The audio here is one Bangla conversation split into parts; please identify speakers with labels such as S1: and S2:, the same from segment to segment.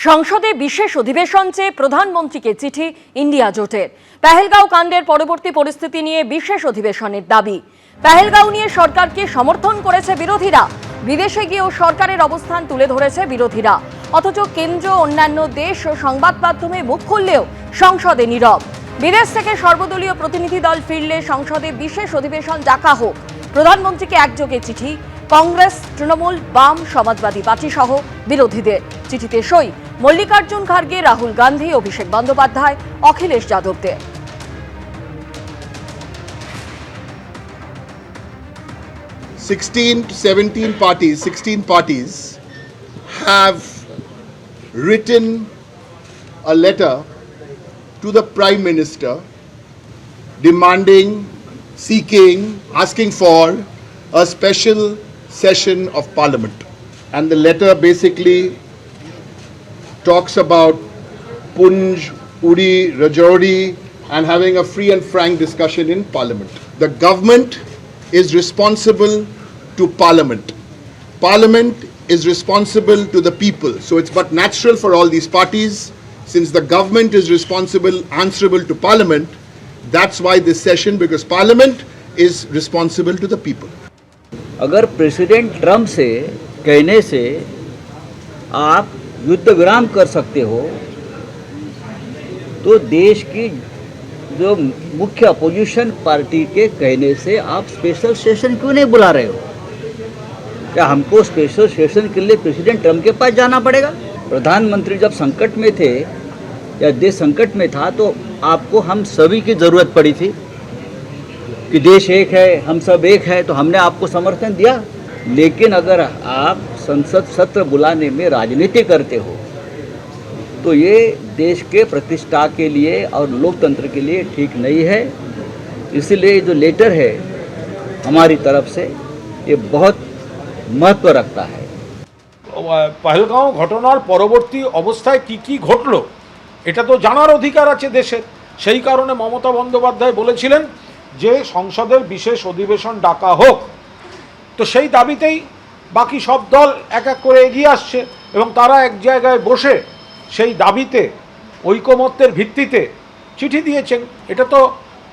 S1: সংসদে বিশেষ অধিবেশন চেয়ে প্রধানমন্ত্রীকে চিঠি ইন্ডিয়া জোটের। পেহেলগাঁও কাণ্ডের পরবর্তী পরিস্থিতি নিয়ে বিশেষ অধিবেশনের দাবি। পেহেলগাঁও নিয়ে সরকারকে সমর্থন করেছে বিরোধীরা। বিদেশে গিয়েও সরকারের অবস্থান তুলে ধরেছে বিরোধীরা। অথচ কেন্দ্র, অন্যান্য দেশ ও সংবাদ মাধ্যমে মুখ খুললেও সংসদে নীরব। বিদেশ থেকে সর্বদলীয় প্রতিনিধি দল ফিরলে সংসদে বিশেষ অধিবেশন ডাকা হোক। প্রধানমন্ত্রীকে একযোগে চিঠি কংগ্রেস, তৃণমূল, বাম, সমাজবাদী পার্টি সহ বিরোধীদের। চিঠিতে সই Mallikarjun Kharge, Rahul Gandhi, Abhishek Bandyopadhyay, Akhilesh যাদবদের।
S2: 16 parties have written a letter to the Prime Minister demanding, seeking, asking for a special session of Parliament. And the letter basically talks about Punj, Uri, Rajouri and having a free and frank discussion in Parliament. The government is responsible to Parliament. Parliament is responsible to the people. So it's but natural for all these parties, since the government is answerable to Parliament, that's why this session, because Parliament is responsible to the people.
S3: अगर प्रेसिडेंट ट्रम्प से कहने से आप युद्ध विराम कर सकते हो, तो देश की जो मुख्य अपोजिशन पार्टी के कहने से आप स्पेशल सेशन क्यों नहीं बुला रहे हो? क्या हमको स्पेशल सेशन के लिए प्रेसिडेंट ट्रम्प के पास जाना पड़ेगा? प्रधानमंत्री जब संकट में थे या देश संकट में था, तो आपको हम सभी की ज़रूरत पड़ी थी कि देश एक है, हम सब एक है, तो हमने आपको समर्थन दिया। लेकिन अगर आप संसद सत्र बुलाने में राजनीति करते हो, तो ये देश के प्रतिष्ठा के लिए और लोकतंत्र के लिए ठीक नहीं है। इसलिए जो लेटर है हमारी तरफ से ये बहुत महत्व रखता है।
S4: पहलगाँव घटनार परवर्ती अवस्थाय की घटलो এটা তো জানার অধিকার আছে দেশের। সেই কারণে মমতা বন্দ্যোপাধ্যায় বলেছিলেন যে সংসদের বিশেষ অধিবেশন ডাকা হোক। তো সেই দাবিতেই বাকি সব দল এক এক করে এগিয়ে আসছে এবং তারা এক জায়গায় বসে সেই দাবিতে ঐকমত্যের ভিত্তিতে চিঠি দিয়েছেন। এটা তো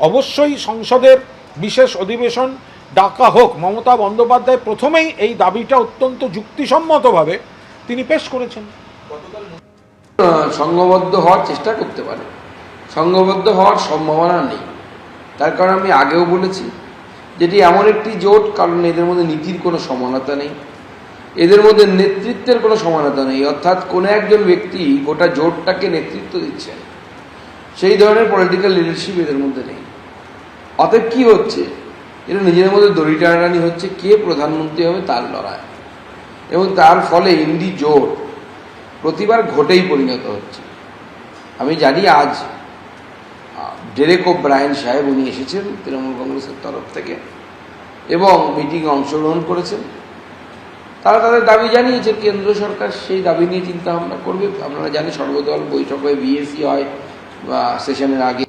S4: অবশ্যই সংসদের বিশেষ অধিবেশন ডাকা হোক। মমতা বন্দ্যোপাধ্যায় প্রথমেই এই দাবিটা অত্যন্ত যুক্তিসম্মতভাবে তিনি পেশ করেছেন।
S5: সংঘবদ্ধ হওয়ার চেষ্টা করতে পারে, সংঘবদ্ধ হওয়ার সম্ভাবনা নেই। তার কারণ আমি আগেও বলেছি যেটি এমন একটি জোট, কারণ এদের মধ্যে নীতির কোনো সমানতা নেই, এদের মধ্যে নেতৃত্বের কোনো সমানতা নেই। অর্থাৎ কোনো একজন ব্যক্তি গোটা জোটটাকে নেতৃত্ব দিচ্ছেন, সেই ধরনের পলিটিক্যাল লিডারশিপ এদের মধ্যে নেই। অতএব কী হচ্ছে, এরা নিজেদের মধ্যে দড়ি টানাটানি হচ্ছে, কে প্রধানমন্ত্রী হবে তার লড়াই, এবং তার ফলে ইন্ডি জোট প্রতিবার ঘটেই পরিণত হচ্ছে। আমি জানি আজ ডেরেক ওব্রায়েন সাহেব উনি এসেছেন তৃণমূল কংগ্রেসের তরফ থেকে এবং মিটিংয়ে অংশগ্রহণ করেছেন। তারা তাদের দাবি জানিয়েছে, কেন্দ্র সরকার সেই দাবি নিয়ে চিন্তা ভাবনা করবে। আপনারা জানেন সর্বদল বৈঠক হয়, বিএসি হয় বা সেশনের আগে